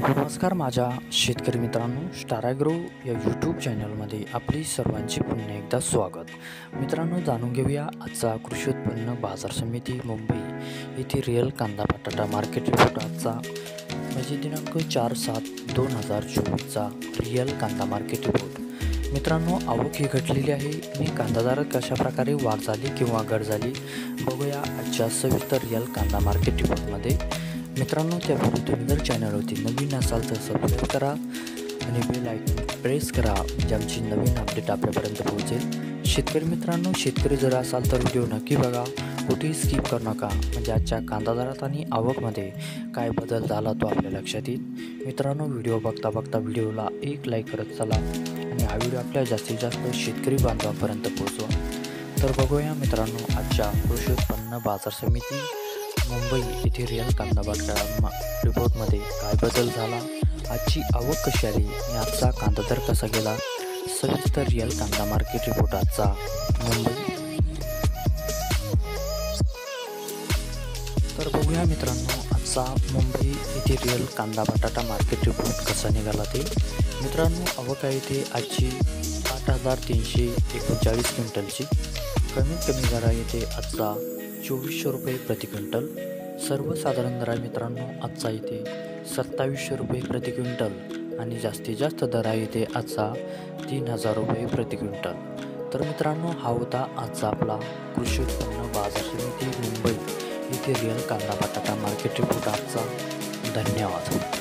नमस्कार माझ्या शेतकरी मित्रांनो, स्टार ॲग्रो या यूट्यूब चॅनलमध्ये आपली सर्वांचे पुन्हा एकदा स्वागत. मित्रांनो, जाणून घेऊया आजचा कृषी उत्पन्न बाजार समिती मुंबई येथे रिअल कांदा बटाटा मार्केट रिपोर्ट आजचा म्हणजे दिनांक 4/7/2024चा रिअल कांदा मार्केट रिपोर्ट. मित्रांनो, आवक ही घटलेली आहे आणि कांदा दरात कशा प्रकारे वाढ झाली किंवा घट झाली बघूया आजच्या सविस्तर रिअल कांदा मार्केट रिपोर्टमध्ये. मित्रांनो, त्यापूर्वी तुम्ही जर चॅनलवरती नवीन असाल तर सबस्क्राईब करा आणि बेल आयकॉन प्रेस करा म्हणजे आमची नवीन अपडेट आपल्यापर्यंत पोहोचेल. शेतकरी मित्रांनो, शेतकरी जर असाल तर व्हिडिओ नक्की बघा, कुठेही स्किप करू नका म्हणजे आजच्या कांदा दरात आणि आवकमध्ये काय बदल झाला तो आपल्या लक्षात येईल. मित्रांनो, व्हिडिओ बघता बघता व्हिडिओला एक लाईक करत चला आणि हा व्हिडिओ आपल्या जास्तीत जास्त शेतकरी बांधवांपर्यंत पोहोचवा. तर बघूया मित्रांनो, आजच्या कृषी उत्पन्न बाजार समिती मुंबई येथे रिअल कांदा बटाटा रिपोर्टमध्ये काय बदल झाला, आजची आवक कशी आली आणि आजचा कांदा दर कसा गेला, सविस्तर रिअल कांदा मार्केट रिपोर्ट आजचा मुंबई. तर बघूया मित्रांनो, आजचा मुंबई येथे रिअल कांदा बटाटा मार्केट रिपोर्ट कसा निघाला ते. मित्रांनो, आवक आहे ते आजची 8,339 क्विंटलची. कमीत कमी दर आहे ते आजचा 2400 रुपये प्रति क्विंटल. सर्वसाधारण दर आहे मित्रांनो आजचा इथे 2700 रुपये प्रति क्विंटल आणि जास्तीत जास्त दर आहे इथे आजचा 3000 रुपये प्रति क्विंटल. तर मित्रांनो, हा होता आजचा आपला कृषी उत्पन्न बाजार समिती मुंबई येथे रिअल कांदा बटाटा मार्केट रिपोर्ट आजचा. धन्यवाद.